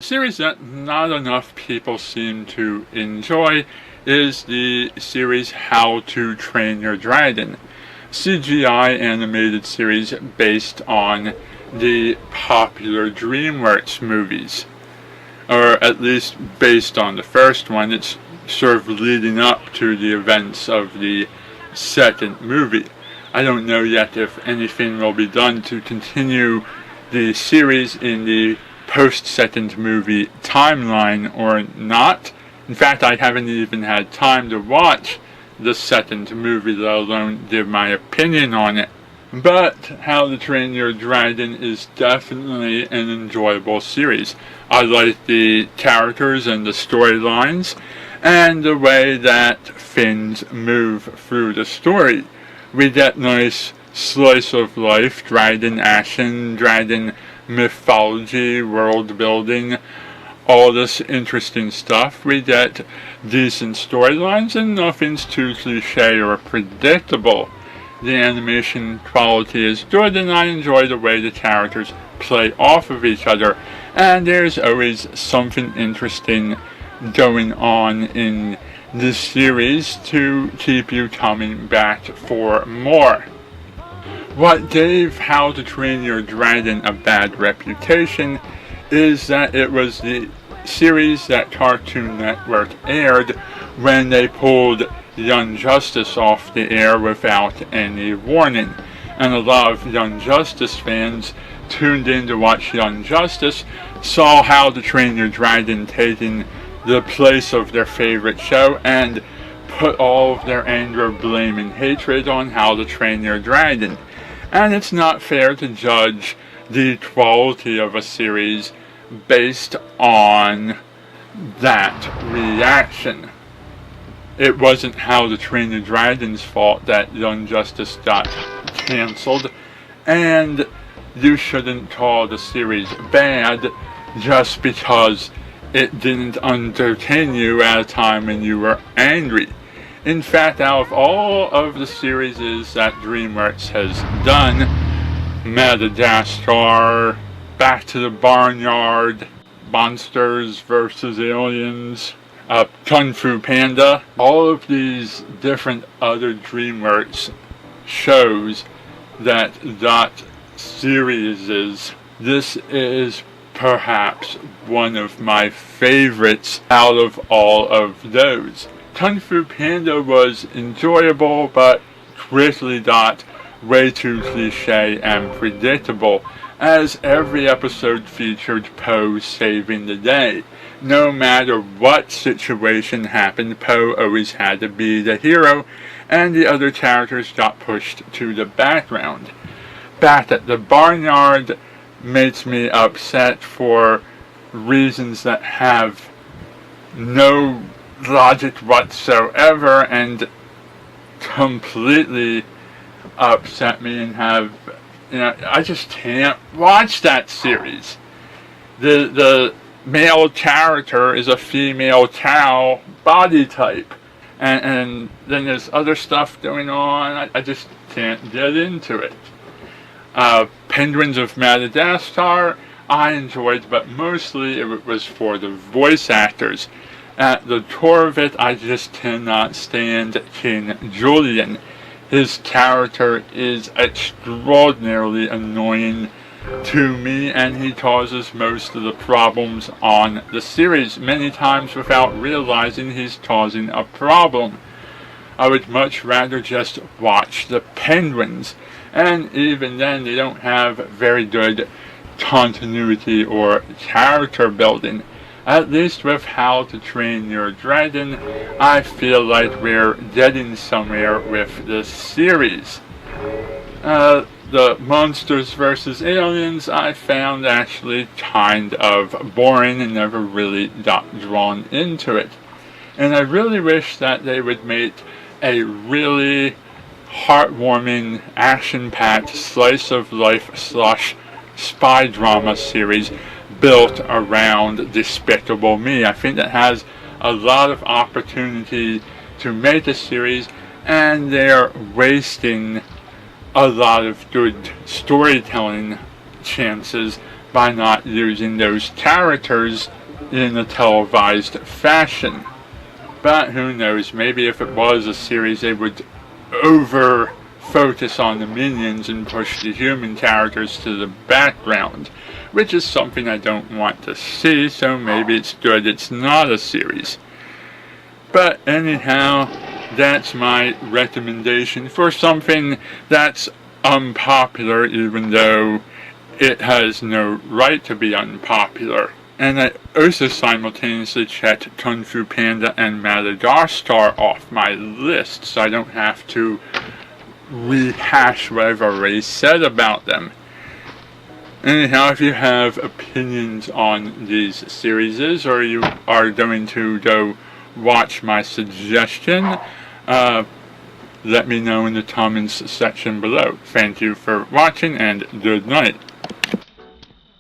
Series that not enough people seem to enjoy is the series How to Train Your Dragon, CGI animated series based on the popular DreamWorks movies, or at least based on the first one. It's sort of leading up to the events of the second movie. I don't know yet if anything will be done to continue the series in the post-second movie timeline or not. In fact, I haven't even had time to watch the second movie, let alone give my opinion on it. But How to Train Your Dragon is definitely an enjoyable series. I like the characters and the storylines, and the way that things move through the story. We get nice slice of life, dragon action, dragon mythology, world building, all this interesting stuff. We get decent storylines and nothing's too cliche or predictable. The animation quality is good and I enjoy the way the characters play off of each other, and there's always something interesting going on in this series to keep you coming back for more. What gave How to Train Your Dragon a bad reputation is that it was the series that Cartoon Network aired when they pulled Young Justice off the air without any warning. And a lot of Young Justice fans tuned in to watch Young Justice, saw How to Train Your Dragon taking the place of their favorite show, and put all of their anger, blame, and hatred on How to Train Your Dragon. And it's not fair to judge the quality of a series based on that reaction. It wasn't How to Train Your Dragon's fault that Young Justice got cancelled, and you shouldn't call the series bad just because it didn't entertain you at a time when you were angry. In fact, out of all of the series that DreamWorks has done, Madagascar, Back to the Barnyard, Monsters vs. Aliens, Kung Fu Panda, all of these different other DreamWorks shows that got series, this is perhaps one of my favorites out of all of those. Kung Fu Panda was enjoyable, but quickly got way too cliche and predictable, as every episode featured Po saving the day. No matter what situation happened, Po always had to be the hero, and the other characters got pushed to the background. Back at the Barnyard makes me upset for reasons that have no logic whatsoever and completely upset me, and I just can't watch that series. The male character is a female cow body type, and then there's other stuff going on. I just can't get into it. Penguins of Madagascar I enjoyed, but mostly it was for the voice actors. At the core of it, I just cannot stand King Julian. His character is extraordinarily annoying to me, and he causes most of the problems on the series, many times without realizing he's causing a problem. I would much rather just watch the penguins, and even then they don't have very good continuity or character building. At least with How to Train Your Dragon, I feel like we're getting somewhere with this series. The Monsters vs. Aliens I found actually kind of boring and never really got drawn into it. And I really wish that they would make a really heartwarming, action-packed, slice-of-life / spy drama series built around Despicable Me. I think it has a lot of opportunity to make a series, and they're wasting a lot of good storytelling chances by not using those characters in a televised fashion. But who knows, maybe if it was a series they would over focus on the minions and push the human characters to the background, which is something I don't want to see, so maybe it's good it's not a series. But anyhow, that's my recommendation for something that's unpopular, even though it has no right to be unpopular. And I also simultaneously checked Kung Fu Panda and Madagascar off my list, so I don't have to rehash what I've already said about them. Anyhow, if you have opinions on these series, or you are going to go watch my suggestion, let me know in the comments section below. Thank you for watching, and good night.